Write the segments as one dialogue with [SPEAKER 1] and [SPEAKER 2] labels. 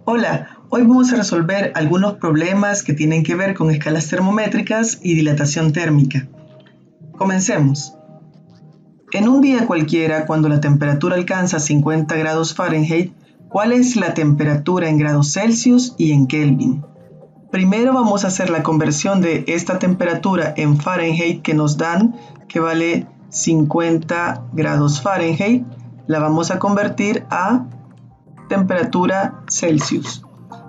[SPEAKER 1] Hola, hoy vamos a resolver algunos problemas que tienen que ver con escalas termométricas y dilatación térmica. Comencemos. En un día cualquiera, cuando la temperatura alcanza 50 grados Fahrenheit, ¿cuál es la temperatura en grados Celsius y en Kelvin? Primero vamos a hacer la conversión de esta temperatura en Fahrenheit que nos dan, que vale 50 grados Fahrenheit. La vamos a convertir a temperatura Celsius.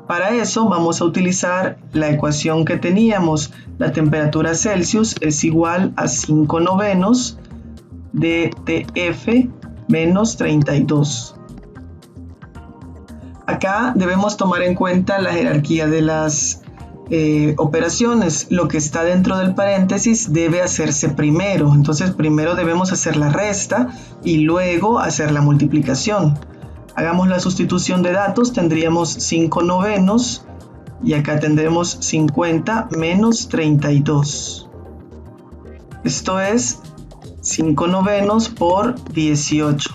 [SPEAKER 1] Para eso vamos a utilizar la ecuación que teníamos. La temperatura Celsius es igual a 5 novenos de TF menos 32. Acá debemos tomar en cuenta la jerarquía de las operaciones. Lo que está dentro del paréntesis debe hacerse primero. Entonces primero debemos hacer la resta y luego hacer la multiplicación. Hagamos la sustitución de datos, tendríamos 5 novenos y acá tendremos 50 menos 32. Esto es 5 novenos por 18.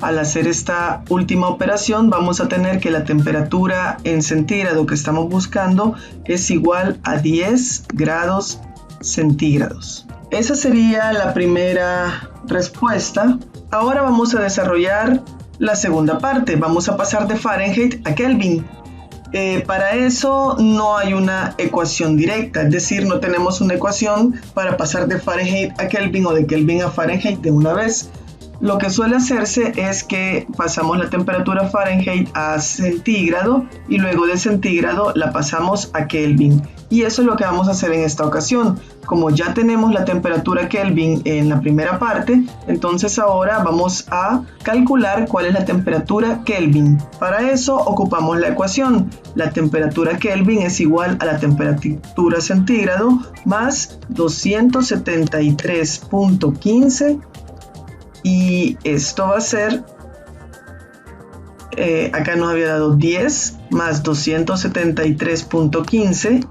[SPEAKER 1] Al hacer esta última operación vamos a tener que la temperatura en centígrado que estamos buscando es igual a 10 grados centígrados. Esa sería la primera respuesta. Ahora vamos a desarrollar la segunda parte. Vamos a pasar de Fahrenheit a Kelvin. Para eso no hay una ecuación directa, es decir, no tenemos una ecuación para pasar de Fahrenheit a Kelvin o de Kelvin a Fahrenheit de una vez. Lo que suele hacerse es que pasamos la temperatura Fahrenheit a centígrado y luego de centígrado la pasamos a Kelvin. Y eso es lo que vamos a hacer en esta ocasión. Como ya tenemos la temperatura Kelvin en la primera parte, entonces ahora vamos a calcular cuál es la temperatura Kelvin. Para eso ocupamos la ecuación. La temperatura Kelvin es igual a la temperatura centígrado más 273.15 y esto va a ser, acá nos había dado 10 más 273.15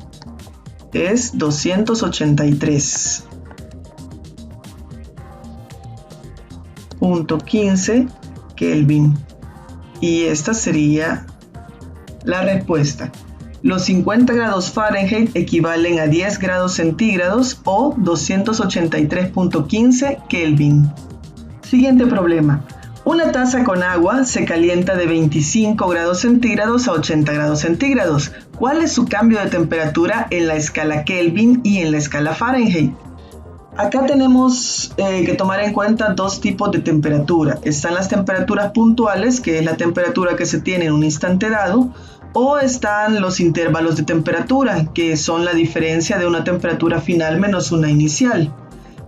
[SPEAKER 1] es 283.15 Kelvin. Y esta sería la respuesta. Los 50 grados Fahrenheit equivalen a 10 grados centígrados o 283.15 Kelvin. Siguiente problema. Una taza con agua se calienta de 25 grados centígrados a 80 grados centígrados. ¿Cuál es su cambio de temperatura en la escala Kelvin y en la escala Fahrenheit? Acá tenemos que tomar en cuenta dos tipos de temperatura. Están las temperaturas puntuales, que es la temperatura que se tiene en un instante dado, o están los intervalos de temperatura, que son la diferencia de una temperatura final menos una inicial.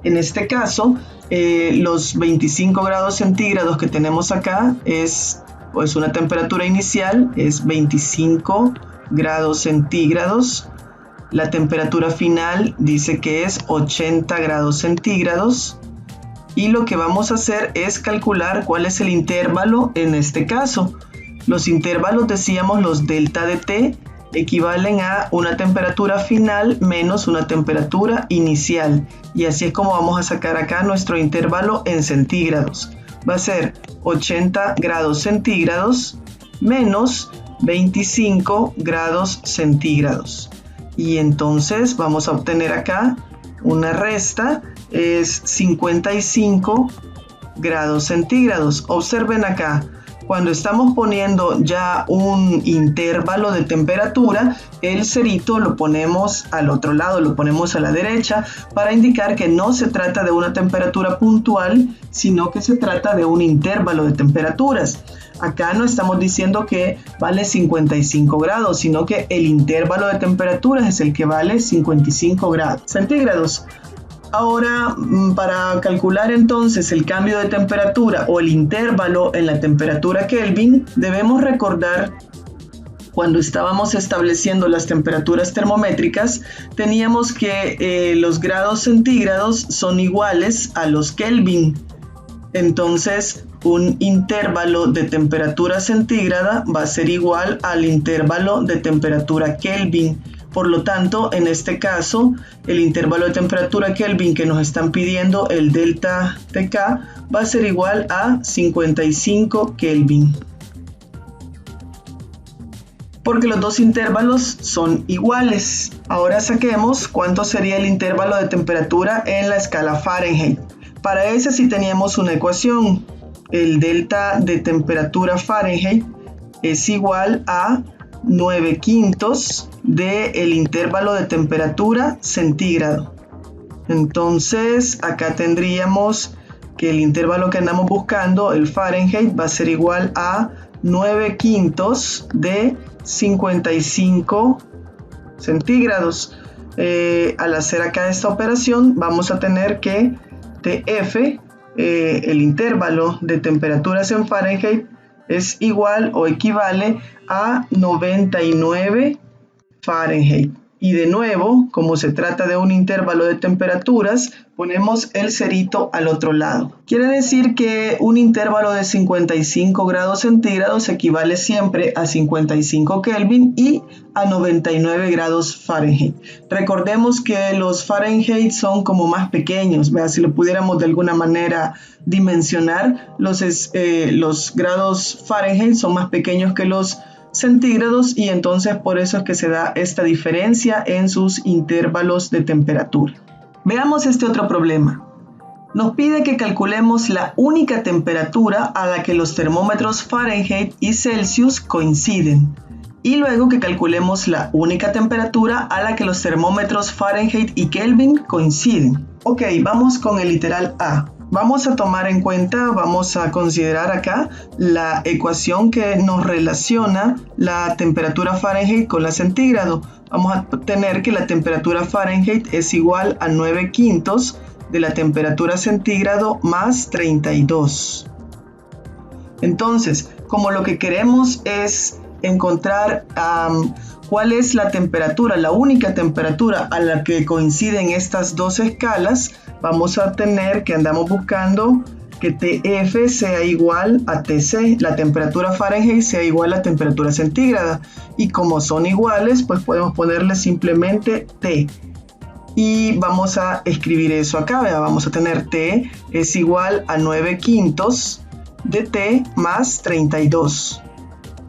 [SPEAKER 1] En este caso, los 25 grados centígrados que tenemos acá es pues una temperatura inicial, es 25 grados centígrados. La temperatura final dice que es 80 grados centígrados. Y lo que vamos a hacer es calcular cuál es el intervalo en este caso. Los intervalos, decíamos, los delta de T equivalen a una temperatura final menos una temperatura inicial. Y así es como vamos a sacar acá nuestro intervalo en centígrados. Va a ser 80 grados centígrados menos 25 grados centígrados. Y entonces vamos a obtener acá una resta, es 55 grados centígrados. Observen acá. Cuando estamos poniendo ya un intervalo de temperatura, el cerito lo ponemos al otro lado, lo ponemos a la derecha para indicar que no se trata de una temperatura puntual, sino que se trata de un intervalo de temperaturas. Acá no estamos diciendo que vale 55 grados, sino que el intervalo de temperaturas es el que vale 55 grados centígrados. Ahora, para calcular entonces el cambio de temperatura o el intervalo en la temperatura Kelvin, debemos recordar cuando estábamos estableciendo las temperaturas termométricas, teníamos que los grados centígrados son iguales a los Kelvin. Entonces, un intervalo de temperatura centígrada va a ser igual al intervalo de temperatura Kelvin. Por lo tanto, en este caso, el intervalo de temperatura Kelvin que nos están pidiendo, el delta TK, va a ser igual a 55 Kelvin. porque los dos intervalos son iguales. Ahora saquemos cuánto sería el intervalo de temperatura en la escala Fahrenheit. Para ese sí teníamos una ecuación. El delta de temperatura Fahrenheit es igual a 9/5 del intervalo de temperatura centígrado. Entonces acá tendríamos que el intervalo que andamos buscando, el Fahrenheit, va a ser igual a 9/5 de 55 centígrados. Al hacer acá esta operación vamos a tener que TF, el intervalo de temperaturas en Fahrenheit, es igual o equivale a 99 Fahrenheit. Y de nuevo, como se trata de un intervalo de temperaturas, ponemos el cerito al otro lado. Quiere decir que un intervalo de 55 grados centígrados equivale siempre a 55 Kelvin y a 99 grados Fahrenheit. Recordemos que los Fahrenheit son como más pequeños, ¿verdad? Si lo pudiéramos de alguna manera dimensionar, los grados Fahrenheit son más pequeños que los centígrados y entonces por eso es que se da esta diferencia en sus intervalos de temperatura. Veamos este otro problema. Nos pide que calculemos la única temperatura a la que los termómetros Fahrenheit y Celsius coinciden y luego que calculemos la única temperatura a la que los termómetros Fahrenheit y Kelvin coinciden. Ok, vamos con el literal A. Vamos a tomar en cuenta, vamos a considerar acá la ecuación que nos relaciona la temperatura Fahrenheit con la centígrado. Vamos a tener que la temperatura Fahrenheit es igual a 9/5 de la temperatura centígrado más 32. Entonces, como lo que queremos es encontrar cuál es la temperatura, la única temperatura a la que coinciden estas dos escalas, vamos a tener que andamos buscando que TF sea igual a TC, la temperatura Fahrenheit sea igual a temperatura centígrada. Y como son iguales, pues podemos ponerle simplemente T. Y vamos a escribir eso acá, ¿verdad? Vamos a tener T es igual a 9/5 de T más 32.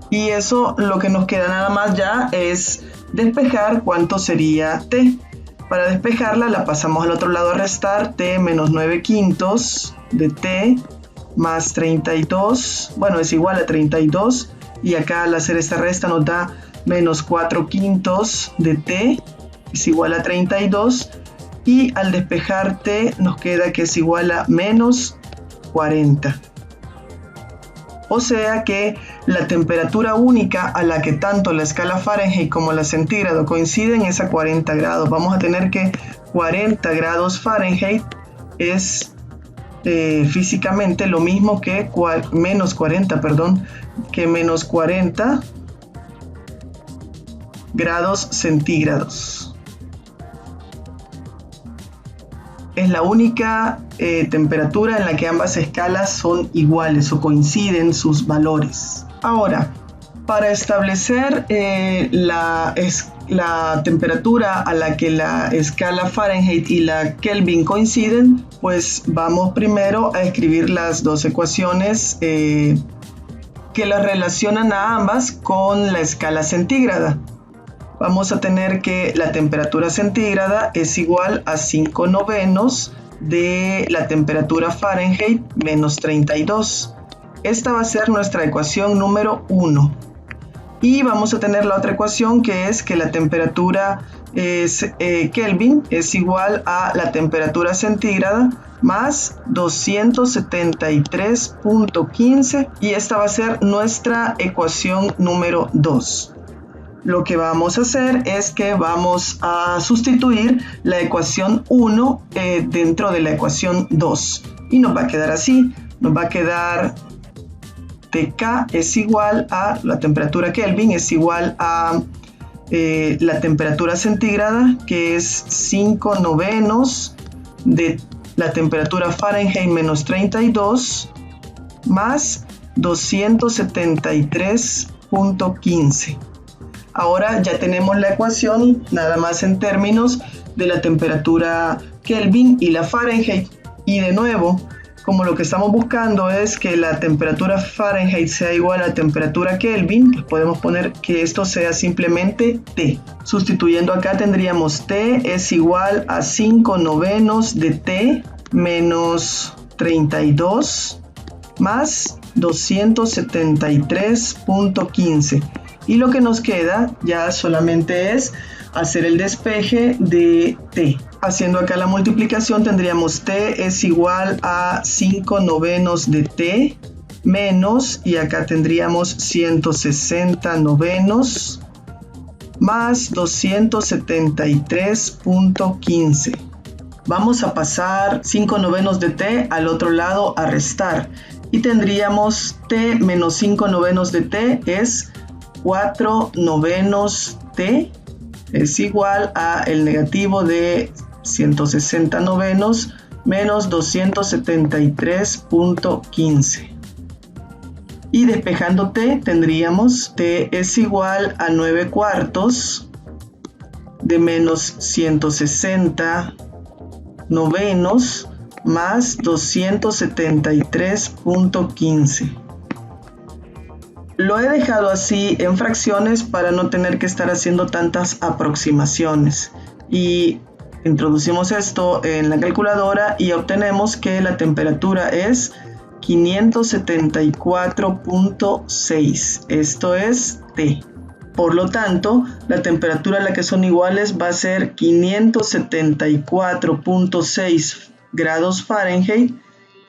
[SPEAKER 1] Y eso lo que nos queda nada más ya es despejar cuánto sería T. Para despejarla la pasamos al otro lado a restar T menos 9/5 de T más 32. Bueno, es igual a 32. Y acá al hacer esta resta nos da menos 4/5 de T es igual a 32. Y al despejar T nos queda que es igual a menos 40. O sea que la temperatura única a la que tanto la escala Fahrenheit como la centígrado coinciden es a 40 grados. Vamos a tener que 40 grados Fahrenheit es físicamente lo mismo que menos 40 grados centígrados. Es la única temperatura en la que ambas escalas son iguales o coinciden sus valores. Ahora, para establecer la temperatura a la que la escala Fahrenheit y la Kelvin coinciden, pues vamos primero a escribir las dos ecuaciones que las relacionan a ambas con la escala centígrada. Vamos a tener que la temperatura centígrada es igual a 5/9 de la temperatura Fahrenheit menos 32. Esta va a ser nuestra ecuación número 1. Y vamos a tener la otra ecuación que es que la temperatura Kelvin es igual a la temperatura centígrada más 273.15 y esta va a ser nuestra ecuación número 2. Lo que vamos a hacer es que vamos a sustituir la ecuación 1 dentro de la ecuación 2 y nos va a quedar así, nos va a quedar TK es igual a la temperatura Kelvin es igual a la temperatura centígrada que es 5/9 de la temperatura Fahrenheit menos 32 más 273.15. Ahora ya tenemos la ecuación nada más en términos de la temperatura Kelvin y la Fahrenheit. Y de nuevo, como lo que estamos buscando es que la temperatura Fahrenheit sea igual a la temperatura Kelvin, pues podemos poner que esto sea simplemente T. Sustituyendo acá tendríamos T es igual a 5/9 de T menos 32 más 273.15. Y lo que nos queda ya solamente es hacer el despeje de T. Haciendo acá la multiplicación tendríamos T es igual a 5/9 de T menos, y acá tendríamos 160/9 más 273.15. Vamos a pasar 5/9 de T al otro lado a restar. Y tendríamos T menos 5/9 de T es 4/9 T es igual a el negativo de 160/9 menos 273.15. Y despejando T tendríamos T es igual a 9/4 de menos 160/9 más 273.15. Lo he dejado así en fracciones para no tener que estar haciendo tantas aproximaciones. Y introducimos esto en la calculadora y obtenemos que la temperatura es 574.6. Esto es T. Por lo tanto, la temperatura a la que son iguales va a ser 574.6 grados Fahrenheit,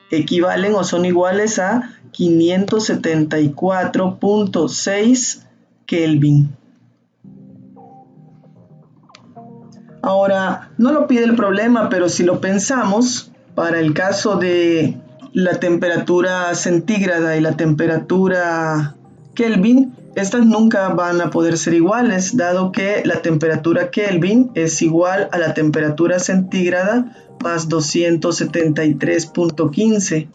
[SPEAKER 1] equivalen o son iguales a 574.6 Kelvin. Ahora, no lo pide el problema, pero si lo pensamos, para el caso de la temperatura centígrada y la temperatura Kelvin, estas nunca van a poder ser iguales, dado que la temperatura Kelvin es igual a la temperatura centígrada más 273.15.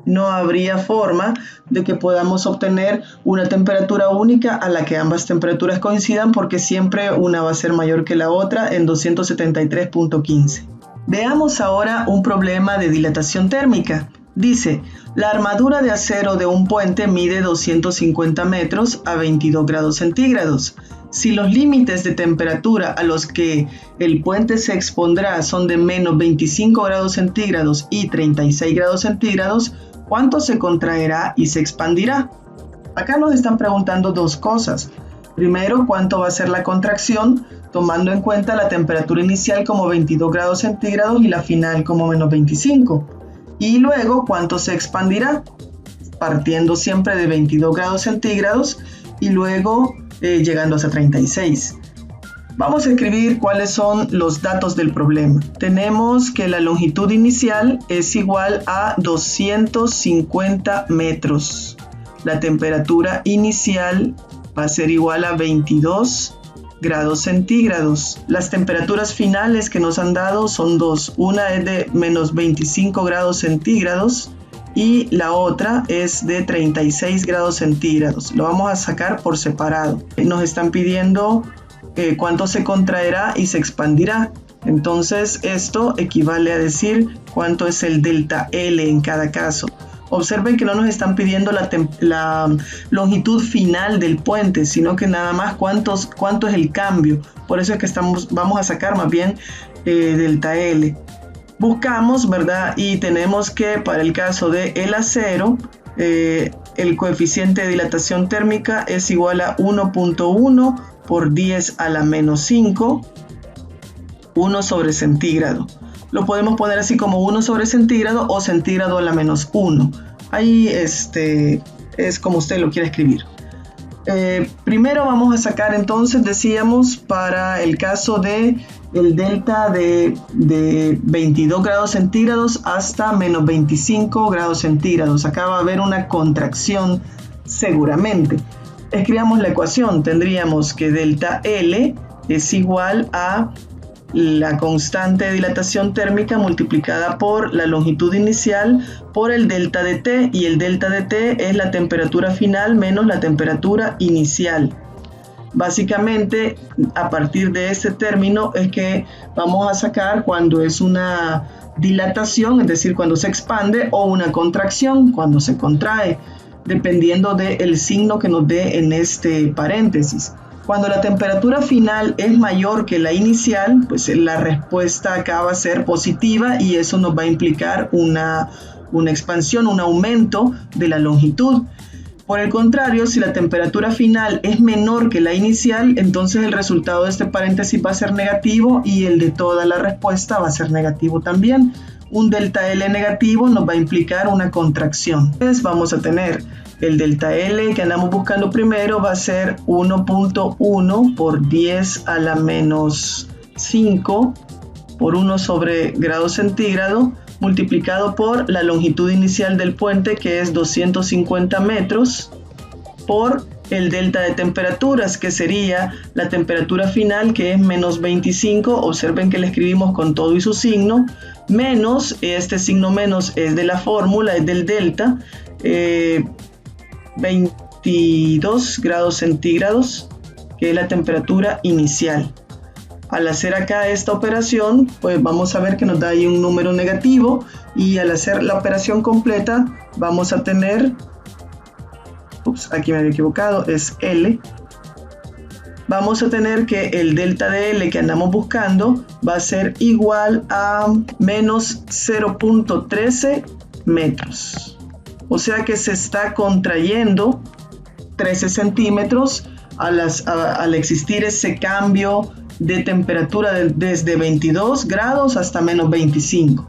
[SPEAKER 1] No habría forma de que podamos obtener una temperatura única a la que ambas temperaturas coincidan, porque siempre una va a ser mayor que la otra en 273.15. Veamos ahora un problema de dilatación térmica. Dice, la armadura de acero de un puente mide 250 metros a 22 grados centígrados. Si los límites de temperatura a los que el puente se expondrá son de menos 25 grados centígrados y 36 grados centígrados, ¿cuánto se contraerá y se expandirá? Acá nos están preguntando dos cosas. Primero, ¿cuánto va a ser la contracción, tomando en cuenta la temperatura inicial como 22 grados centígrados y la final como menos 25? Y luego, ¿cuánto se expandirá? Partiendo siempre de 22 grados centígrados y luego llegando hasta 36. Vamos a escribir cuáles son los datos del problema. Tenemos que la longitud inicial es igual a 250 metros. La temperatura inicial va a ser igual a 22 grados centígrados. Las temperaturas finales que nos han dado son dos. Una es de menos 25 grados centígrados y la otra es de 36 grados centígrados. Lo vamos a sacar por separado. Nos están pidiendo cuánto se contraerá y se expandirá. Entonces esto equivale a decir cuánto es el delta L en cada caso. Observen que no nos están pidiendo la longitud final del puente, sino que nada más cuánto es el cambio. Por eso es que vamos a sacar más bien delta L. Buscamos, ¿verdad? Y tenemos que para el caso de el acero, el coeficiente de dilatación térmica es igual a 1.1 por 10 a la menos 5, 1 sobre centígrado. Lo podemos poner así como 1 sobre centígrado o centígrado a la menos 1. Ahí es como usted lo quiere escribir. Primero vamos a sacar entonces, decíamos, para el caso de el delta de 22 grados centígrados hasta menos 25 grados centígrados. Acá va a haber una contracción seguramente. Escribamos la ecuación. Tendríamos que delta L es igual a la constante de dilatación térmica multiplicada por la longitud inicial por el delta de T, y el delta de T es la temperatura final menos la temperatura inicial. Básicamente, a partir de este término es que vamos a sacar cuando es una dilatación, es decir, cuando se expande, o una contracción, cuando se contrae, dependiendo del signo que nos dé en este paréntesis. Cuando la temperatura final es mayor que la inicial, pues la respuesta acá va a ser positiva y eso nos va a implicar una expansión, un aumento de la longitud. Por el contrario, si la temperatura final es menor que la inicial, entonces el resultado de este paréntesis va a ser negativo y el de toda la respuesta va a ser negativo también. Un delta L negativo nos va a implicar una contracción. Entonces vamos a tener el delta L que andamos buscando primero, va a ser 1.1 por 10 a la menos 5 por 1 sobre grado centígrado, multiplicado por la longitud inicial del puente, que es 250 metros, por el delta de temperaturas, que sería la temperatura final, que es menos 25, observen que le escribimos con todo y su signo, menos, este signo menos es de la fórmula, es del delta, 22 grados centígrados, que es la temperatura inicial. Al hacer acá esta operación, pues vamos a ver que nos da ahí un número negativo, y al hacer la operación completa vamos a tener, aquí me había equivocado, es L. Vamos a tener que el delta de L que andamos buscando va a ser igual a menos 0.13 metros. O sea que se está contrayendo 13 centímetros al existir ese cambio de temperatura desde 22 grados hasta menos 25.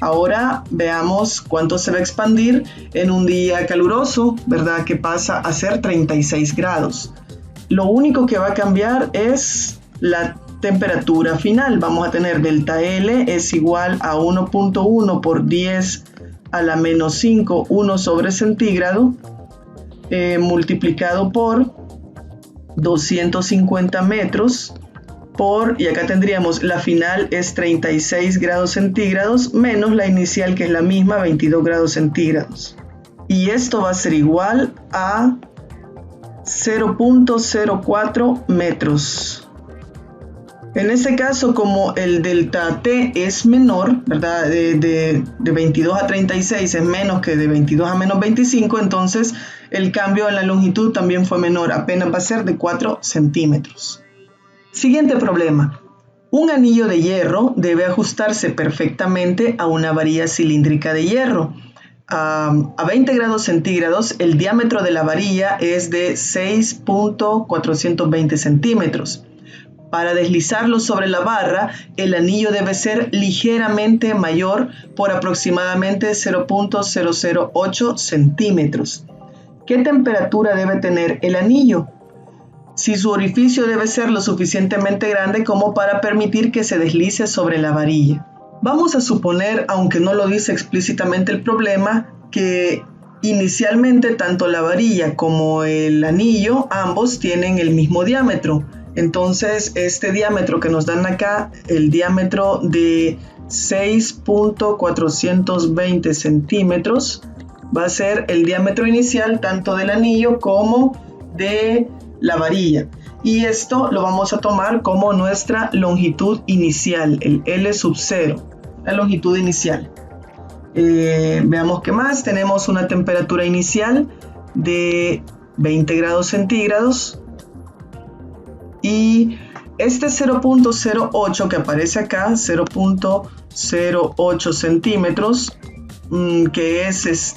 [SPEAKER 1] Ahora veamos cuánto se va a expandir en un día caluroso, ¿verdad? Que pasa a ser 36 grados. Lo único que va a cambiar es la temperatura final. Vamos a tener delta L es igual a 1.1 por 10 a la menos 5, 1 sobre centígrado, multiplicado por 250 metros, y acá tendríamos la final es 36 grados centígrados menos la inicial, que es la misma, 22 grados centígrados. Y esto va a ser igual a 0.04 metros. En este caso, como el delta T es menor, ¿verdad? De 22 a 36 es menos que de 22 a menos 25, entonces el cambio en la longitud también fue menor, apenas va a ser de 4 centímetros. Siguiente problema. Un anillo de hierro debe ajustarse perfectamente a una varilla cilíndrica de hierro. A 20 grados centígrados, el diámetro de la varilla es de 6.420 centímetros. Para deslizarlo sobre la barra, el anillo debe ser ligeramente mayor por aproximadamente 0.008 centímetros. ¿Qué temperatura debe tener el anillo? Si su orificio debe ser lo suficientemente grande como para permitir que se deslice sobre la varilla. Vamos a suponer, aunque no lo dice explícitamente el problema, que inicialmente tanto la varilla como el anillo, ambos tienen el mismo diámetro. Entonces, este diámetro que nos dan acá, el diámetro de 6.420 centímetros, va a ser el diámetro inicial tanto del anillo como de la varilla. Y esto lo vamos a tomar como nuestra longitud inicial, el L sub 0, la longitud inicial. Veamos qué más. Tenemos una temperatura inicial de 20 grados centígrados. Y este 0.08 que aparece acá, 0.08 centímetros, que es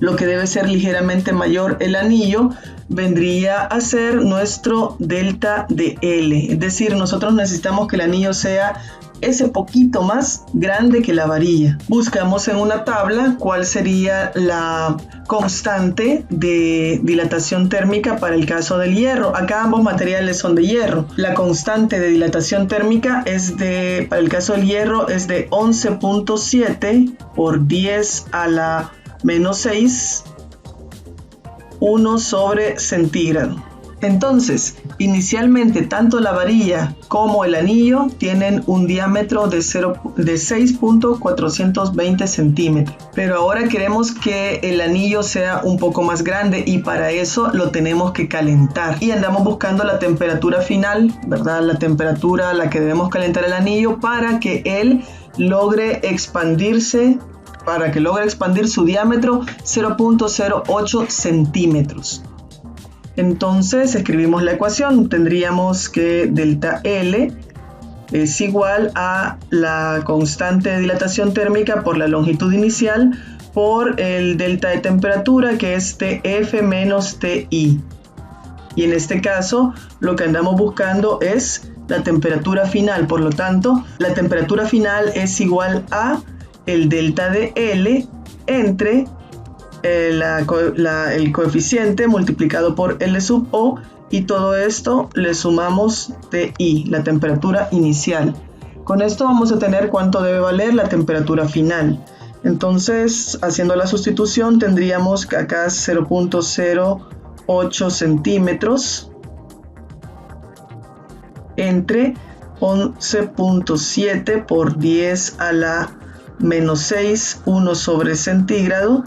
[SPEAKER 1] lo que debe ser ligeramente mayor el anillo, vendría a ser nuestro delta de L. Es decir, nosotros necesitamos que el anillo sea ese poquito más grande que la varilla. Buscamos en una tabla cuál sería la constante de dilatación térmica para el caso del hierro. Acá ambos materiales son de hierro. La constante de dilatación térmica para el caso del hierro es de 11.7 por 10 a la menos 6, 1 sobre centígrado. Entonces, inicialmente tanto la varilla como el anillo tienen un diámetro de 6.420 centímetros. Pero ahora queremos que el anillo sea un poco más grande y para eso lo tenemos que calentar. Y andamos buscando la temperatura final, ¿verdad? La temperatura a la que debemos calentar el anillo para que él logre expandirse, para que logre expandir su diámetro 0.08 centímetros. Entonces escribimos la ecuación, tendríamos que delta L es igual a la constante de dilatación térmica por la longitud inicial por el delta de temperatura, que es TF menos TI. Y en este caso lo que andamos buscando es la temperatura final, por lo tanto la temperatura final es igual a el delta de L entre el coeficiente multiplicado por L sub O, y todo esto le sumamos TI, la temperatura inicial. Con esto vamos a tener cuánto debe valer la temperatura final. Entonces, haciendo la sustitución, tendríamos que acá 0.08 centímetros entre 11.7 por 10 a la menos 6, 1 sobre centígrado.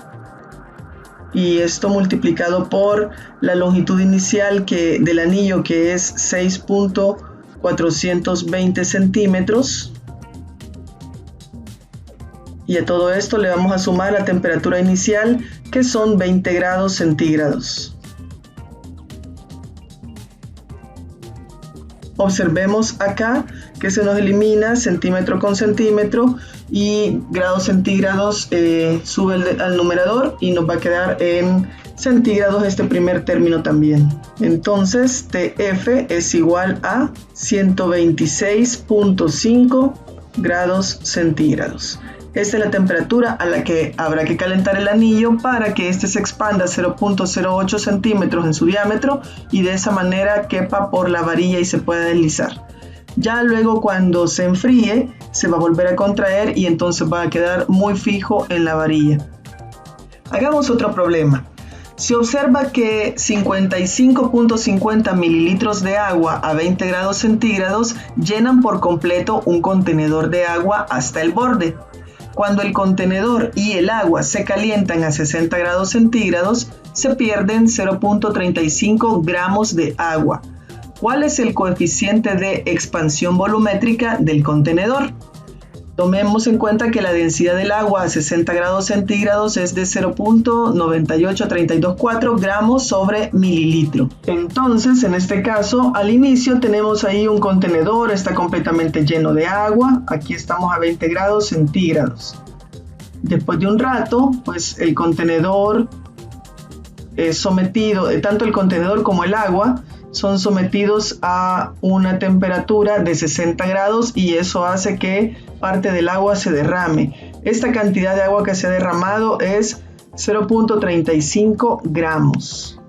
[SPEAKER 1] Y esto multiplicado por la longitud inicial del anillo, que es 6.420 centímetros. Y a todo esto le vamos a sumar la temperatura inicial, que son 20 grados centígrados. Observemos acá que se nos elimina centímetro con centímetro y grados centígrados sube al numerador y nos va a quedar en centígrados este primer término también. Entonces TF es igual a 126.5 grados centígrados. Esta es la temperatura a la que habrá que calentar el anillo para que este se expanda 0.08 centímetros en su diámetro y de esa manera quepa por la varilla y se pueda deslizar. Ya luego, cuando se enfríe, se va a volver a contraer y entonces va a quedar muy fijo en la varilla. Hagamos otro problema. Se observa que 55.50 mililitros de agua a 20 grados centígrados llenan por completo un contenedor de agua hasta el borde. Cuando el contenedor y el agua se calientan a 60 grados centígrados, se pierden 0.35 gramos de agua. ¿Cuál es el coeficiente de expansión volumétrica del contenedor? Tomemos en cuenta que la densidad del agua a 60 grados centígrados es de 0.98324 gramos sobre mililitro. Entonces, en este caso, al inicio tenemos ahí un contenedor, está completamente lleno de agua. Aquí estamos a 20 grados centígrados. Después de un rato, pues el contenedor es sometido, tanto el contenedor como el agua, son sometidos a una temperatura de 60 grados y eso hace que parte del agua se derrame. Esta cantidad de agua que se ha derramado es 0.35 gramos.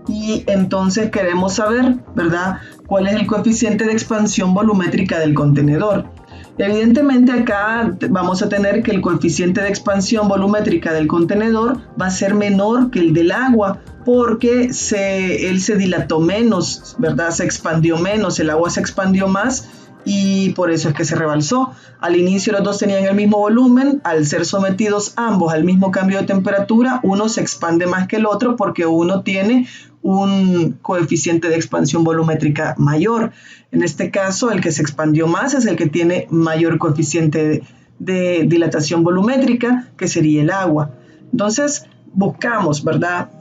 [SPEAKER 1] Y entonces queremos saber, ¿verdad?, cuál es el coeficiente de expansión volumétrica del contenedor. Evidentemente acá vamos a tener que el coeficiente de expansión volumétrica del contenedor va a ser menor que el del agua porque él se dilató menos, ¿verdad? Se expandió menos, el agua se expandió más y por eso es que se rebalsó. Al inicio los dos tenían el mismo volumen, al ser sometidos ambos al mismo cambio de temperatura, uno se expande más que el otro porque uno tiene un coeficiente de expansión volumétrica mayor. En este caso, el que se expandió más es el que tiene mayor coeficiente de dilatación volumétrica, que sería el agua. Entonces, buscamos, ¿verdad?,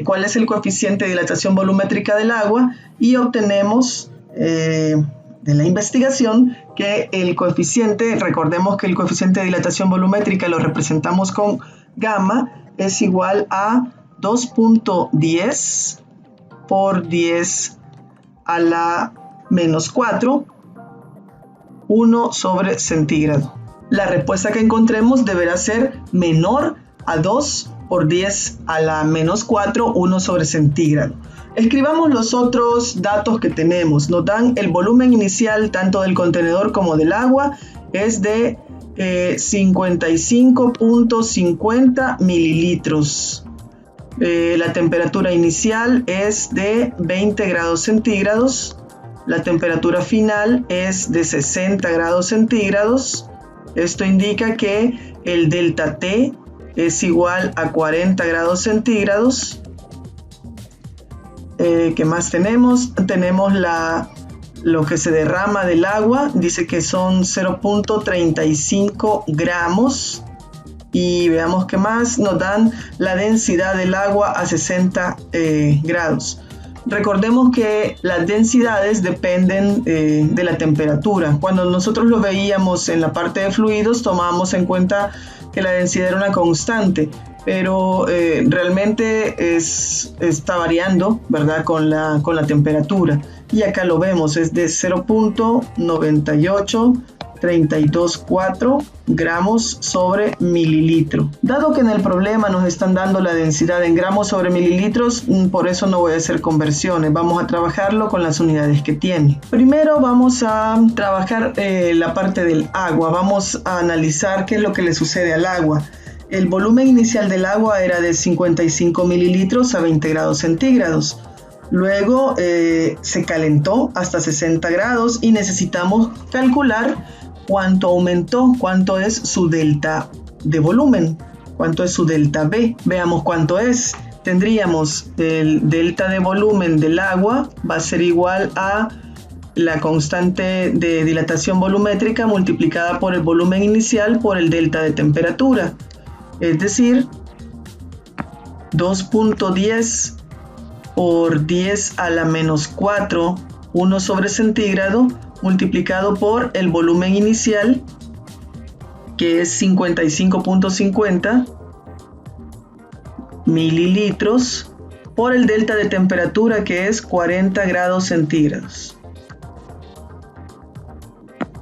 [SPEAKER 1] cuál es el coeficiente de dilatación volumétrica del agua y obtenemos de la investigación que el coeficiente, recordemos que el coeficiente de dilatación volumétrica lo representamos con gamma, es igual a 2.10 por 10 a la menos 4, 1 sobre centígrado. La respuesta que encontremos deberá ser menor a 2 por 10 a la menos 4, 1 sobre centígrado. Escribamos los otros datos que tenemos. Nos dan el volumen inicial tanto del contenedor como del agua, es de 55.50 mililitros. La temperatura inicial es de 20 grados centígrados. La temperatura final es de 60 grados centígrados. Esto indica que el delta T es igual a 40 grados centígrados. ¿Qué más tenemos? Tenemos lo que se derrama del agua. Dice que son 0.35 gramos. Y veamos qué más nos dan la densidad del agua a 60 grados. Recordemos que las densidades dependen de la temperatura. Cuando nosotros lo veíamos en la parte de fluidos, tomábamos en cuenta que la densidad era una constante, pero realmente está variando, ¿verdad? Con la temperatura. Y acá lo vemos, es de 0.98324 gramos sobre mililitro. Dado que en el problema nos están dando la densidad en gramos sobre mililitros, por eso no voy a hacer conversiones. Vamos a trabajarlo con las unidades que tiene. Primero vamos a trabajar la parte del agua. Vamos a analizar qué es lo que le sucede al agua. El volumen inicial del agua era de 55 mililitros a 20 grados centígrados. Luego se calentó hasta 60 grados y necesitamos calcular cuánto aumentó, cuánto es su delta de volumen, cuánto es su delta B. Veamos cuánto es. Tendríamos el delta de volumen del agua va a ser igual a la constante de dilatación volumétrica multiplicada por el volumen inicial por el delta de temperatura. Es decir, 2.10 por 10 a la menos 4, 1 sobre centígrado, multiplicado por el volumen inicial, que es 55.50 mililitros, por el delta de temperatura, que es 40 grados centígrados.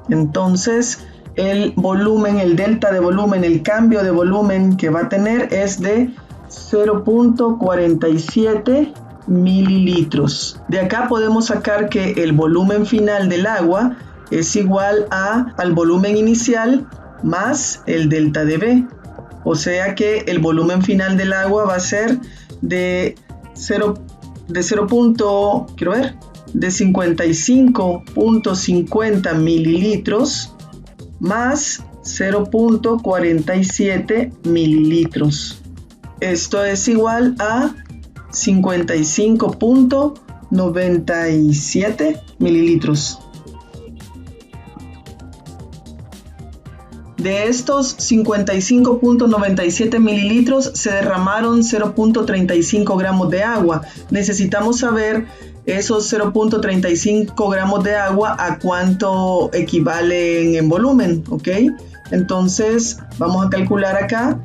[SPEAKER 1] Entonces, el volumen, el delta de volumen, el cambio de volumen que va a tener es de 0.47 mililitros. De acá podemos sacar que el volumen final del agua es igual al volumen inicial más el delta de B. O sea que el volumen final del agua va a ser de 55.50 mililitros más 0.47 mililitros. Esto es igual a 55.97 mililitros. De estos 55.97 mililitros se derramaron 0.35 gramos de agua. Necesitamos saber esos 0.35 gramos de agua a cuánto equivalen en volumen, ¿ok? Entonces vamos a calcular acá.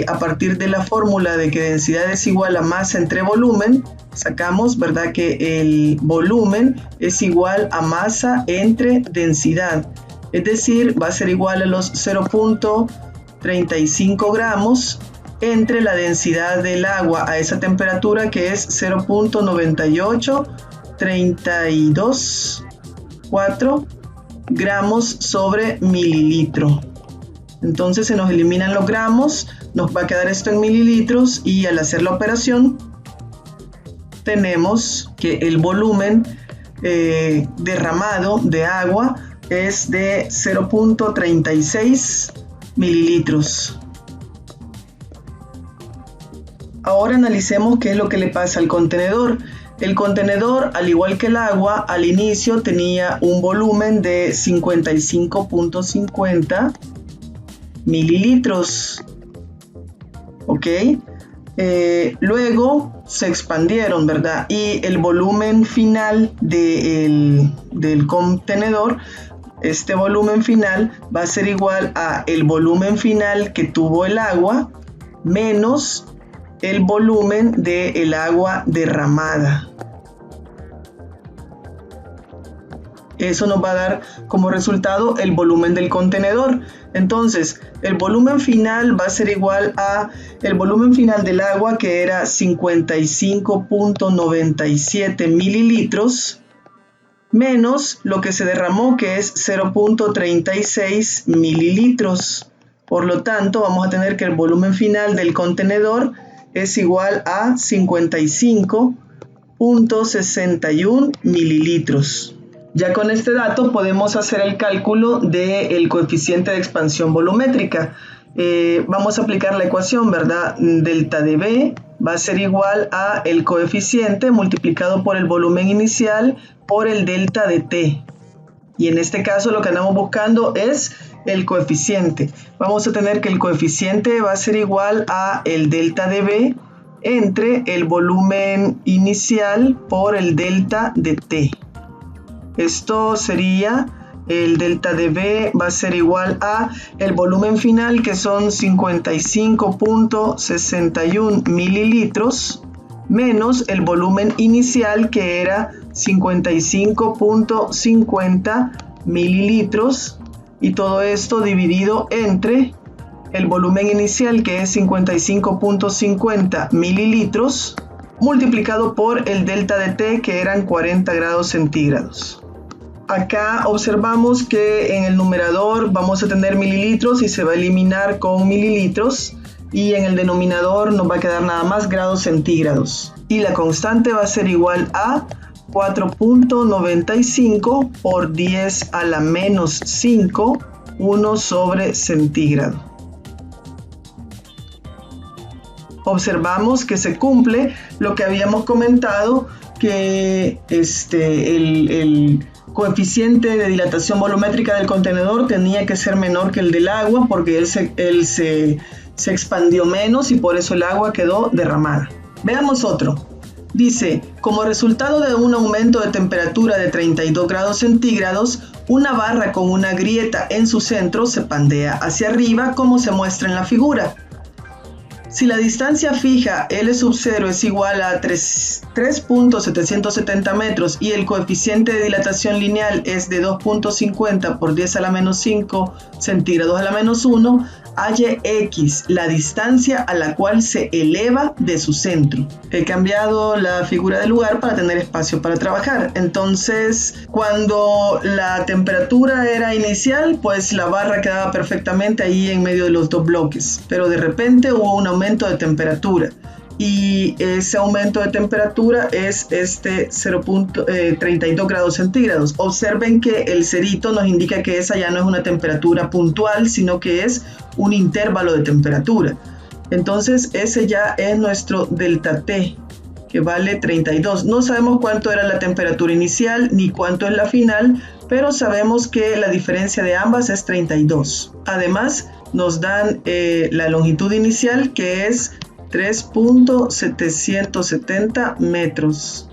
[SPEAKER 1] A partir de la fórmula de que densidad es igual a masa entre volumen, sacamos, ¿verdad?, que el volumen es igual a masa entre densidad. Es decir, va a ser igual a los 0.35 gramos entre la densidad del agua a esa temperatura, que es 0.98324 gramos sobre mililitro. Entonces se nos eliminan los gramos, nos va a quedar esto en mililitros y al hacer la operación tenemos que el volumen derramado de agua es de 0.36 mililitros. Ahora analicemos qué es lo que le pasa al contenedor. El contenedor, al igual que el agua, al inicio tenía un volumen de 55.50 mililitros. ¿Ok? Luego se expandieron, ¿verdad? Y el volumen final del contenedor, este volumen final va a ser igual a el volumen final que tuvo el agua menos el volumen del agua derramada. Eso nos va a dar como resultado el volumen del contenedor. Entonces, el volumen final va a ser igual a el volumen final del agua, que era 55.97 mililitros, menos lo que se derramó, que es 0.36 mililitros. Por lo tanto, vamos a tener que el volumen final del contenedor es igual a 55.61 mililitros. Ya con este dato podemos hacer el cálculo del coeficiente de expansión volumétrica. Vamos a aplicar la ecuación, ¿verdad? Delta de B va a ser igual a el coeficiente multiplicado por el volumen inicial por el delta de T. Y en este caso lo que andamos buscando es el coeficiente. Vamos a tener que el coeficiente va a ser igual a el delta de B entre el volumen inicial por el delta de T. Esto sería, el delta de B va a ser igual a el volumen final, que son 55.61 mililitros, menos el volumen inicial, que era 55.50 mililitros, y todo esto dividido entre el volumen inicial, que es 55.50 mililitros, multiplicado por el delta de T, que eran 40 grados centígrados. Acá observamos que en el numerador vamos a tener mililitros y se va a eliminar con mililitros, y en el denominador nos va a quedar nada más grados centígrados. Y la constante va a ser igual a 4.95 por 10 a la menos 5, 1 sobre centígrado. Observamos que se cumple lo que habíamos comentado, que el coeficiente de dilatación volumétrica del contenedor tenía que ser menor que el del agua, porque él se expandió menos y por eso el agua quedó derramada. Veamos otro. Dice, como resultado de un aumento de temperatura de 32 grados centígrados, una barra con una grieta en su centro se pandea hacia arriba, como se muestra en la figura. Si la distancia fija L sub 0 es igual a 3.770 metros y el coeficiente de dilatación lineal es de 2.50 por 10 a la menos 5 centígrados a la menos 1, halle X, la distancia a la cual se eleva de su centro. He cambiado la figura de lugar para tener espacio para trabajar. Entonces, cuando la temperatura era inicial, pues la barra quedaba perfectamente ahí en medio de los dos bloques. Pero de repente hubo un aumento de temperatura. Y ese aumento de temperatura es 0.32 grados centígrados. Observen que el cerito nos indica que esa ya no es una temperatura puntual, sino que es un intervalo de temperatura. Entonces ese ya es nuestro delta T, que vale 32. No sabemos cuánto era la temperatura inicial ni cuánto es la final, pero sabemos que la diferencia de ambas es 32. Además nos dan la longitud inicial, que es 3.770 metros,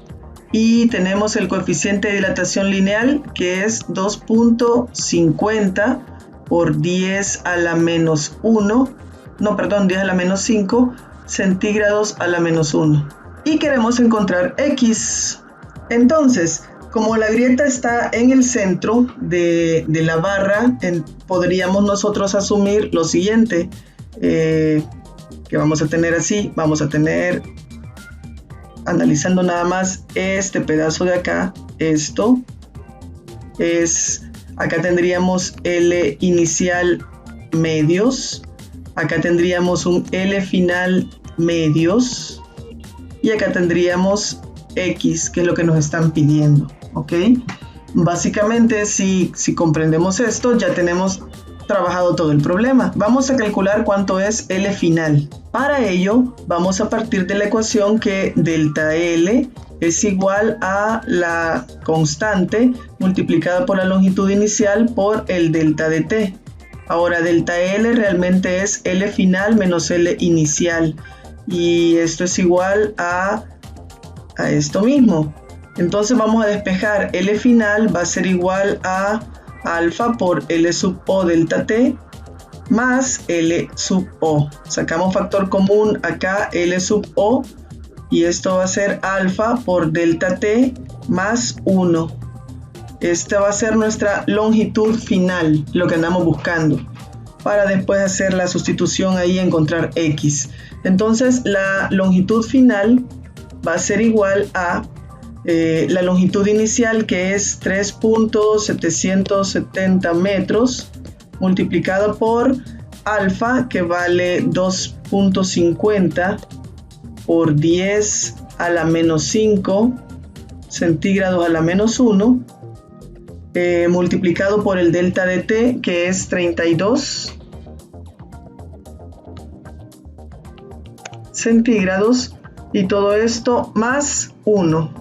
[SPEAKER 1] y tenemos el coeficiente de dilatación lineal, que es 2.50 por 10 a la menos 1, 10 a la menos 5 centígrados a la menos 1, y queremos encontrar X. Entonces, como la grieta está en el centro de la barra, podríamos nosotros asumir lo siguiente, que vamos a tener así. Vamos a tener, analizando nada más este pedazo de acá, esto es, acá tendríamos L inicial medios, acá tendríamos un L final medios, y acá tendríamos X, que es lo que nos están pidiendo, ¿ok? Básicamente, si comprendemos esto, ya tenemos trabajado todo el problema. Vamos a calcular cuánto es L final. Para ello, vamos a partir de la ecuación que delta L es igual a la constante multiplicada por la longitud inicial por el delta de T. Ahora, delta L realmente es L final menos L inicial, y esto es igual a esto mismo. Entonces vamos a despejar. L final va a ser igual a alfa por L sub O delta T más L sub O. Sacamos factor común acá, L sub O, y esto va a ser alfa por delta T más 1. Esta va a ser nuestra longitud final, lo que andamos buscando, para después hacer la sustitución ahí y encontrar X. Entonces la longitud final va a ser igual a la longitud inicial, que es 3.770 metros, multiplicado por alfa, que vale 2.50 por 10 a la menos 5 centígrados a la menos 1 multiplicado por el delta de T, que es 32 centígrados, y todo esto más 1.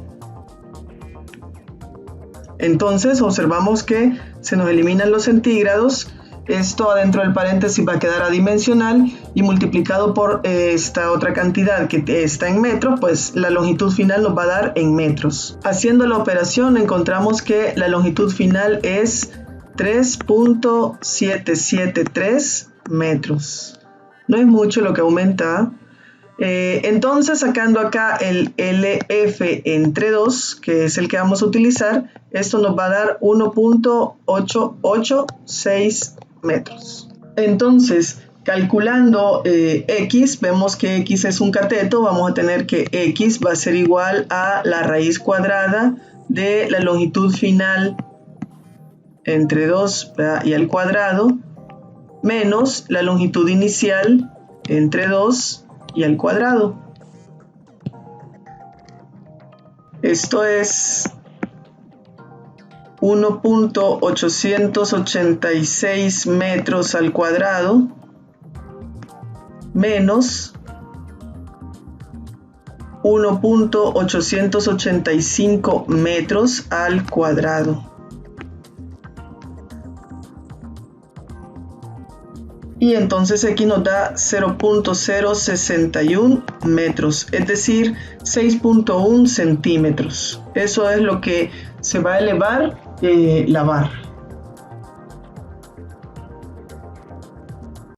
[SPEAKER 1] Entonces observamos que se nos eliminan los centígrados. Esto adentro del paréntesis va a quedar adimensional, y multiplicado por esta otra cantidad que está en metros, pues la longitud final nos va a dar en metros. Haciendo la operación encontramos que la longitud final es 3.773 metros. No es mucho lo que aumenta. Entonces, sacando acá el LF entre 2, que es el que vamos a utilizar, esto nos va a dar 1.886 metros. Entonces, calculando X, vemos que X es un cateto. Vamos a tener que X va a ser igual a la raíz cuadrada de la longitud final entre 2 y al cuadrado, menos la longitud inicial entre 2 y al cuadrado. Esto es 1.886 metros al cuadrado menos 1.885 metros al cuadrado. Y entonces X nos da 0.061 metros, es decir, 6.1 centímetros. Eso es lo que se va a elevar la barra.